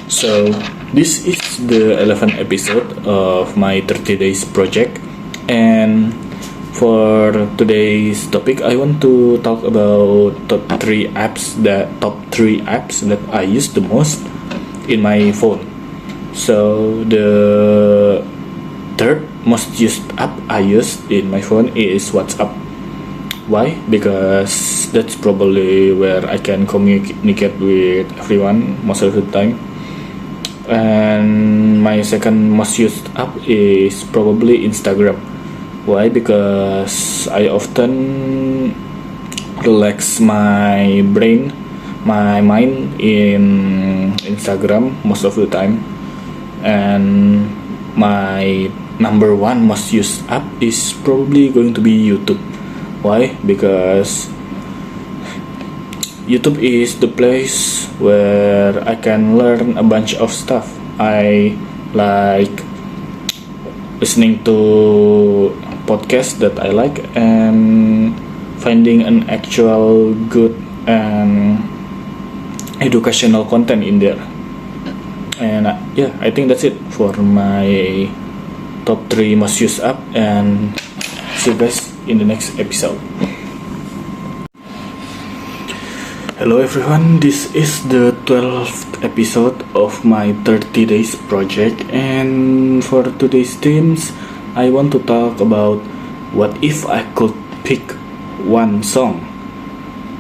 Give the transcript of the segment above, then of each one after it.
So, this is the 11th episode of my 30 days project, and for today's topic, I want to talk about top three apps that I use the most in my phone. So, the third most used app I use in my phone is WhatsApp. Why? Because that's probably where I can communicate with everyone most of the time. And my second most used app is probably Instagram. Why? Because I often relax my mind in Instagram most of the time. And my number one most used app is probably going to be YouTube. Why? Because YouTube is the place where I can learn a bunch of stuff. I like listening to podcasts that I like and finding an actual good and educational content in there. And I think that's it for my top 3 most used app, and see you guys in the next episode. Hello everyone, this is the 12th episode of my 30 days project, and for today's themes I want to talk about what if I could pick one song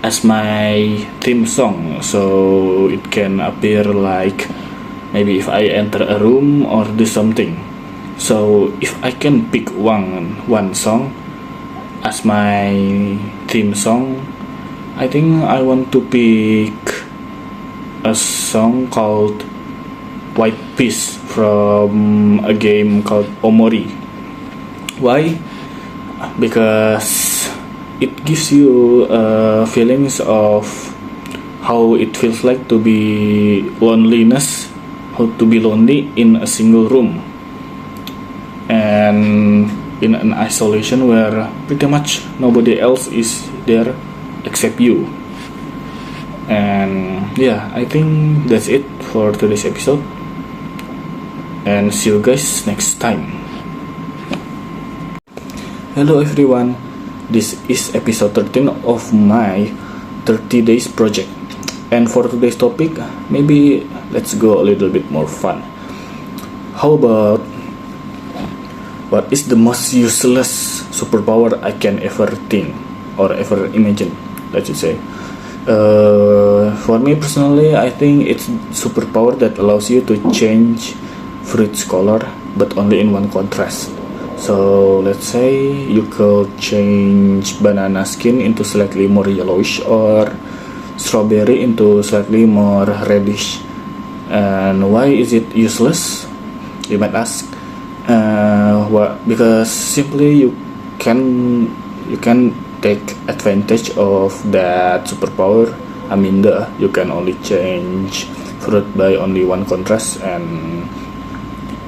as my theme song, so it can appear like maybe if I enter a room or do something. So if I can pick one song as my theme song, I think I want to pick a song called White Peace from a game called Omori. Why? Because it gives you feelings of how it feels like to be how to be lonely in a single room and in an isolation where pretty much nobody else is there except you. And I think that's it for today's episode, and see you guys next time. Hello everyone, this is episode 13 of my 30 days project, and for today's topic, maybe let's go a little bit more fun. How about what is the most useless superpower I can ever think or ever imagine, let's just say. For me personally, I think it's superpower that allows you to change fruit's color, but only in one contrast. So let's say you could change banana skin into slightly more yellowish, or strawberry into slightly more reddish. And why is it useless, you might ask? Because simply you can take advantage of that superpower. I mean, you can only change fruit by only one contrast, and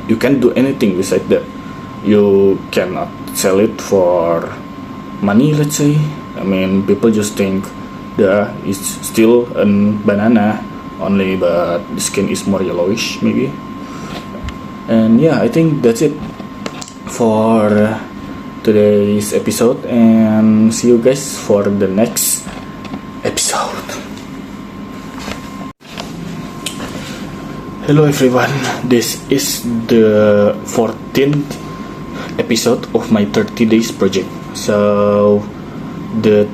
you can't do anything beside that. You cannot sell it for money, let's say. I mean, people just think it's still a banana only, but the skin is more yellowish maybe. And I think that's it for today's episode, and see you guys for the next episode. Hello everyone, this is the 14th episode of my 30 days project. So the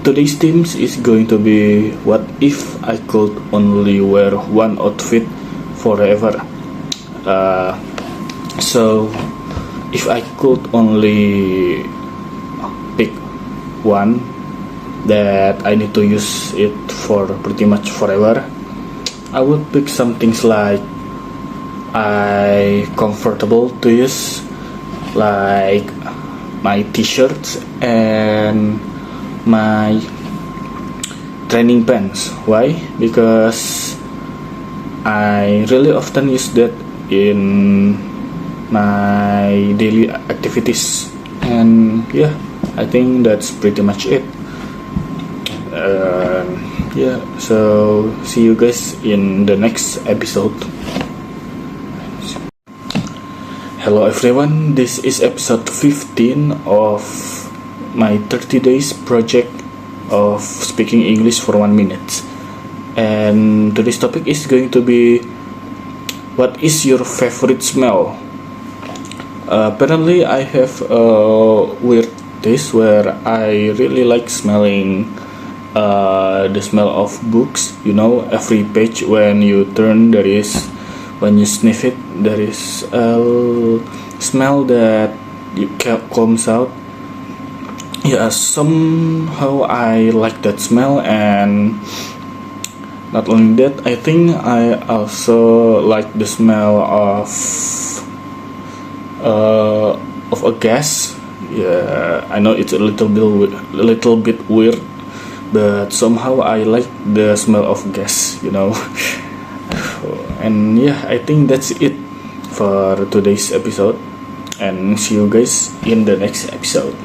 today's themes is going to be what if I could only wear one outfit forever. So if I could only pick one that I need to use it for pretty much forever, I would pick some things like comfortable to use, like my t-shirts and my training pants. Why? Because I really often use that in my daily activities, and I think that's pretty much it. Yeah, so see you guys in the next episode. Hello everyone, this is episode 15 of my 30 days project of speaking English for 1 minute. And today's topic is going to be, what is your favorite smell? Apparently I have a weird taste where I really like smelling the smell of books. You know, every page when you turn, when you sniff it, there is a smell that comes out. Yeah, somehow I like that smell, and not only that, I think I also like the smell of a gas. Yeah, I know it's a little bit weird, but somehow I like the smell of gas, you know. And yeah, I think that's it for today's episode, and see you guys in the next episode.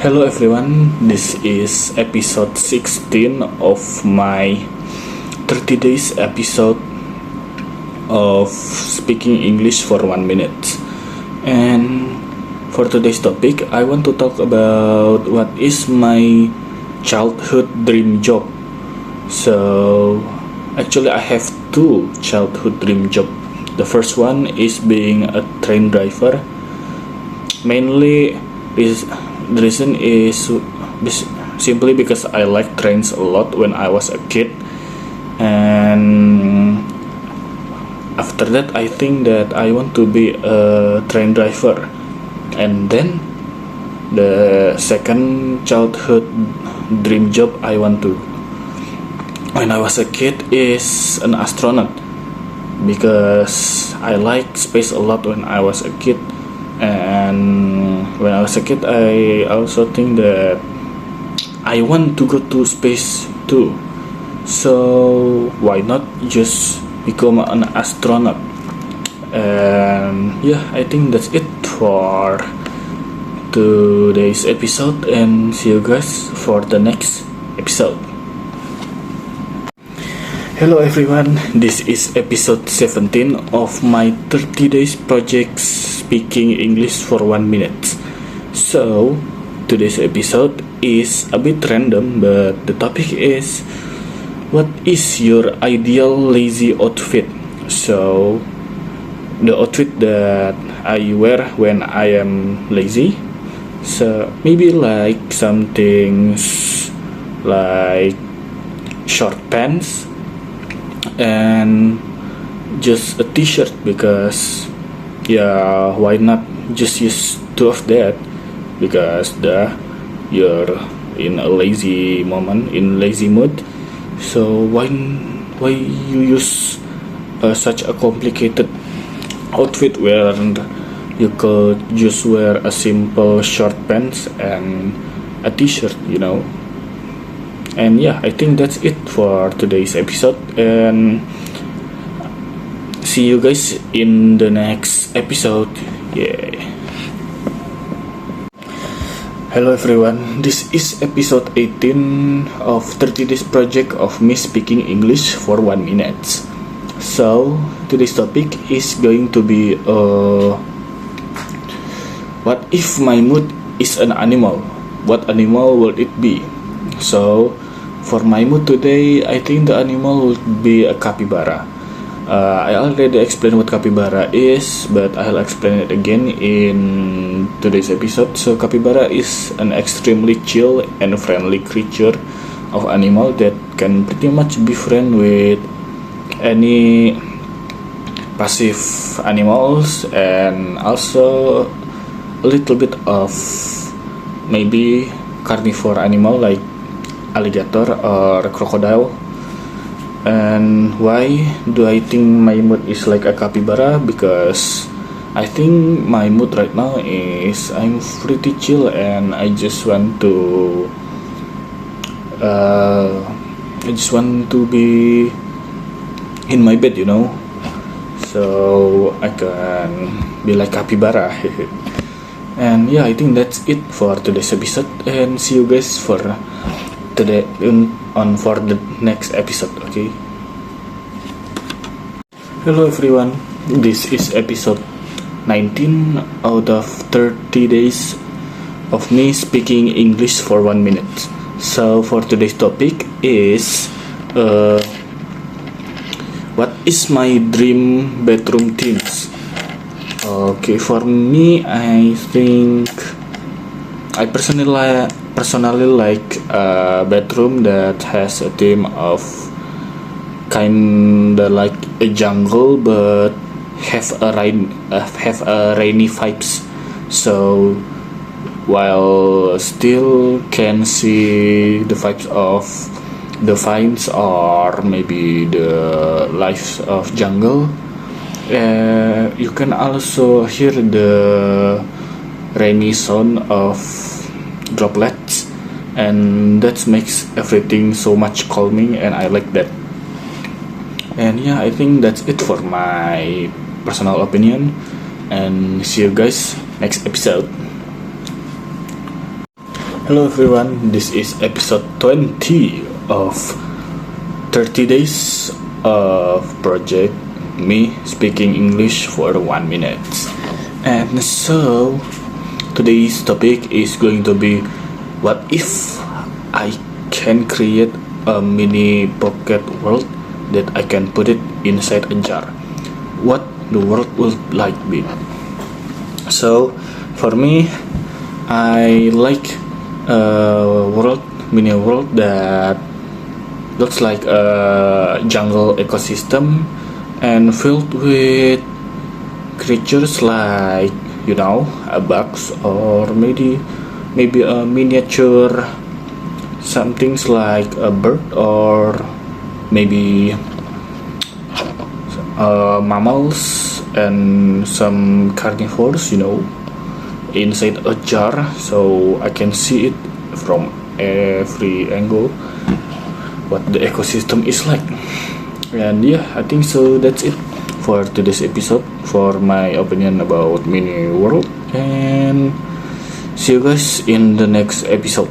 Hello everyone, this is episode 16 of my 30 days episode of speaking English for 1 minute. And for today's topic, I want to talk about what is my childhood dream job. So actually I have two childhood dream job. The first one is being a train driver. Mainly the reason is simply because I like trains a lot when I was a kid, and after that I think that I want to be a train driver. And then the second childhood dream job I want to when I was a kid is an astronaut, because I like space a lot when I was a kid. And when I was a kid, I also think that I want to go to space too. So why not just become an astronaut? And yeah, I think that's it for today's episode, and see you guys for the next episode. Hello everyone, this is episode 17 of my 30 days project speaking English for 1 minute. So today's episode is a bit random, but the topic is, what is your ideal lazy outfit? So the outfit that I wear when I am lazy, so maybe like some things like short pants and just a t-shirt, because yeah, why not just use two of that, because you're in a lazy moment, in lazy mood. So why you use such a complicated outfit where you could just wear a simple short pants and a t-shirt, you know. And yeah, I think that's it for today's episode, and see you guys in the next episode. Yeah. Hello everyone, this is episode 18 of 30 days project of me speaking English for 1 minute. So today's topic is going to be what if my mood is an animal? What animal will it be? So for my mood today, I think the animal would be a capybara. I already explained what capybara is, but I'll explain it again in today's episode. So capybara is an extremely chill and friendly creature of animal that can pretty much be friend with any passive animals, and also a little bit of maybe carnivore animal like alligator or crocodile. And why do I think my mood is like a capybara? Because I think my mood right now is I'm pretty chill, and I just want to be in my bed, you know, so I can be like capybara. And yeah, I think that's it for today's episode, and see you guys for today on for the next episode. Okay. Hello everyone. This is episode 19 out of 30 days of me speaking English for 1 minute. So for today's topic is what is my dream bedroom themes? Okay, for me, I think I personally like a bedroom that has a theme of kinda like a jungle, but have a rainy vibes. So while still can see the vibes of the vines or maybe the life of jungle, you can also hear the rainy sound of droplets, and that makes everything so much calming, and I like that. And yeah, I think that's it for my personal opinion, and see you guys next episode. Hello everyone, this is episode 20 of 30 days of project me speaking English for 1 minute. And so today's topic is going to be, what if I can create a mini pocket world that I can put it inside a jar? What the world would like be. So for me, I like a mini world that looks like a jungle ecosystem and filled with creatures like, a bugs, or maybe a miniature some things like a bird, or maybe mammals and some carnivores, inside a jar, so I can see it from every angle what the ecosystem is like. And yeah, I think so that's it for today's episode for my opinion about mini world, and see you guys in the next episode.